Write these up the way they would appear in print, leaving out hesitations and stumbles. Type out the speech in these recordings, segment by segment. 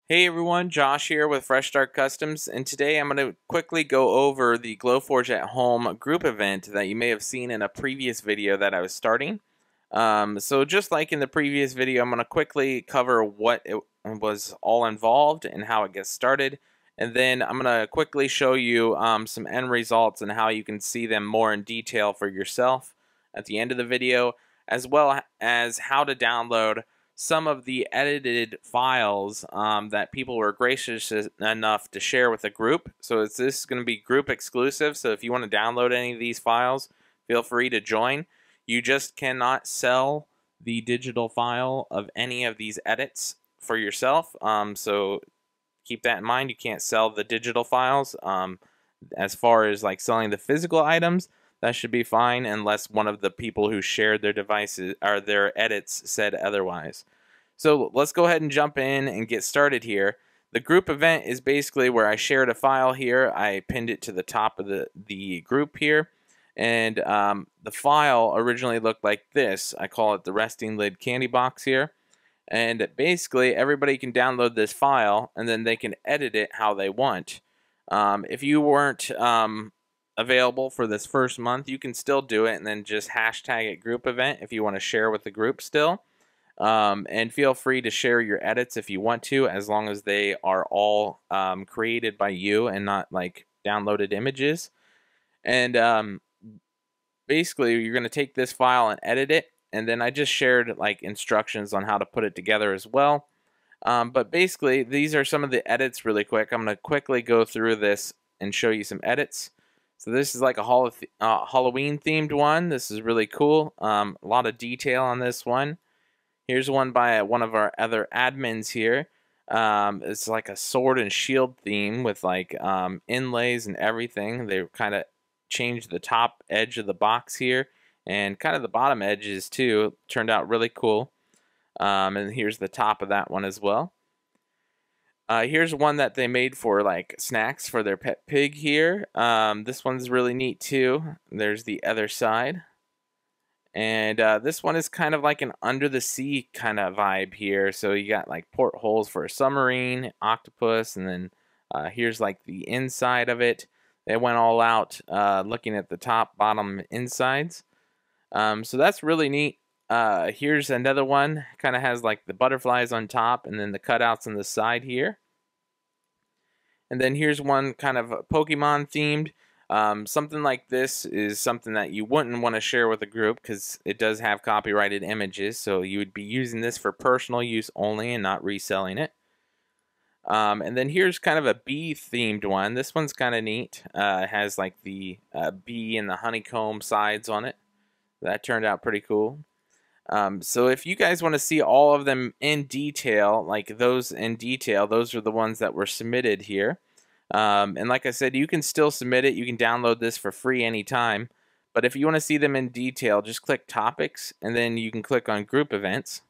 Hey everyone, Josh here with Fresh Start Customs, and today I'm going to quickly go over the Glowforge at Home group event that you may have seen in a previous video that I was starting. So just like in the previous video, I'm going to quickly cover what it was all involved and how it gets started, and then I'm going to quickly show you some end results and how you can see them more in detail for yourself at the end of the video, as well as how to download some of the edited files that people were gracious enough to share with the group. So this is going to be group exclusive. So if you want to download any of these files, feel free to join. You just cannot sell the digital file of any of these edits for yourself. So keep that in mind. You can't sell the digital files. As far as like selling the physical items, that should be fine unless one of the people who shared their devices or their edits said otherwise. So let's go ahead and jump in and get started here. The group event is basically where I shared a file here. I pinned it to the top of the group here. And the file originally looked like this. I call it the resting lid candy box here. And basically everybody can download this file and then they can edit it how they want. If you weren't available for this first month, you can still do it and then just hashtag it group event if you want to share with the group still. And feel free to share your edits if you want to, as long as they are all created by you and not like downloaded images. And basically you're going to take this file and edit it, and then I just shared like instructions on how to put it together as well. But basically these are some of the edits really quick. I'm going to quickly go through this and show you some edits. So this is like a Halloween themed one. This is really cool. A lot of detail on this one. Here's one by one of our other admins here. It's like a sword and shield theme with like inlays and everything. They kind of changed the top edge of the box here and kind of the bottom edges too. Turned out really cool. And here's the top of that one as well. Here's one that they made for like snacks for their pet pig here. This one's really neat too. There's the other side. And this one is kind of like an under the sea kind of vibe here. So you got like portholes for a submarine, octopus, and then here's like the inside of it. They went all out looking at the top, bottom, insides. So that's really neat. Here's another one, kind of has like the butterflies on top and then the cutouts on the side here. And then here's one kind of Pokemon themed. Something like this is something that you wouldn't want to share with a group because it does have copyrighted images, so you would be using this for personal use only and not reselling it. And then here's kind of a bee themed one. This one's kind of neat. It has like the bee and the honeycomb sides on it. That turned out pretty cool. So if you guys want to see all of them in detail, like those in detail, those are the ones that were submitted here. And like I said, you can still submit it. You can download this for free anytime. But if you want to see them in detail, just click topics and then you can click on group events.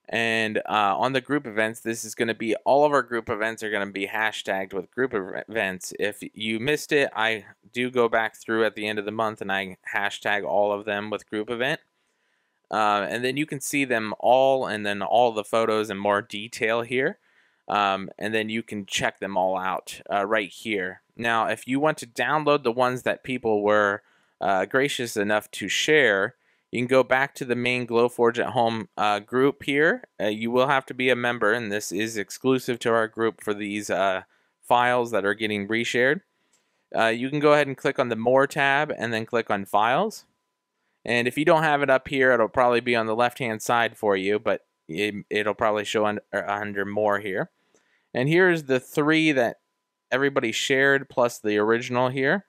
And on the group events, this is going to be all of our group events are going to be hashtagged with group events. If you missed it, I do go back through at the end of the month and I hashtag all of them with group event. And then you can see them all and then all the photos in more detail here. And then you can check them all out right here. Now, if you want to download the ones that people were gracious enough to share, you can go back to the main Glowforge at Home group here. You will have to be a member, and this is exclusive to our group for these files that are getting reshared. You can go ahead and click on the More tab and then click on Files. And if you don't have it up here, it'll probably be on the left-hand side for you, but it'll probably show under More here. And here's the 3 that everybody shared plus the original here.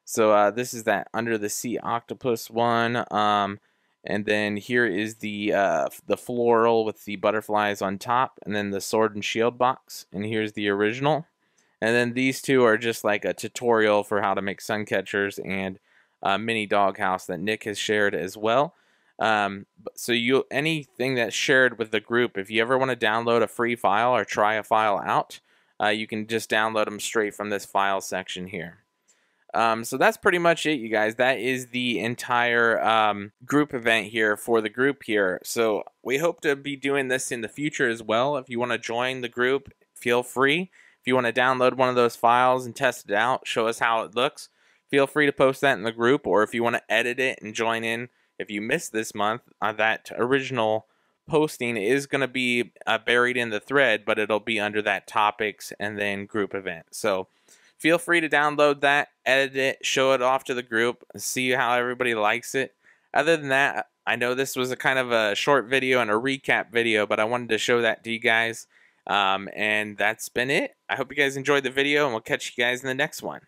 So this is that Under the Sea Octopus one. And then here is the floral with the butterflies on top, and then the sword and shield box. And here's the original. And then these 2 are just like a tutorial for how to make sun catchers and mini doghouse that Nick has shared as well. So anything that's shared with the group, if you ever want to download a free file or try a file out, you can just download them straight from this file section here. So that's pretty much it, you guys. That is the entire group event here for the group here. So we hope to be doing this in the future as well. If you want to join the group, feel free. If you want to download one of those files and test it out, show us how it looks, feel free to post that in the group. Or if you want to edit it and join in, if you missed this month, that original posting is going to be buried in the thread, but it'll be under that topics and then group event. So feel free to download that, edit it, show it off to the group, see how everybody likes it. Other than that, I know this was a kind of a short video and a recap video, but I wanted to show that to you guys. And that's been it. I hope you guys enjoyed the video, and we'll catch you guys in the next one.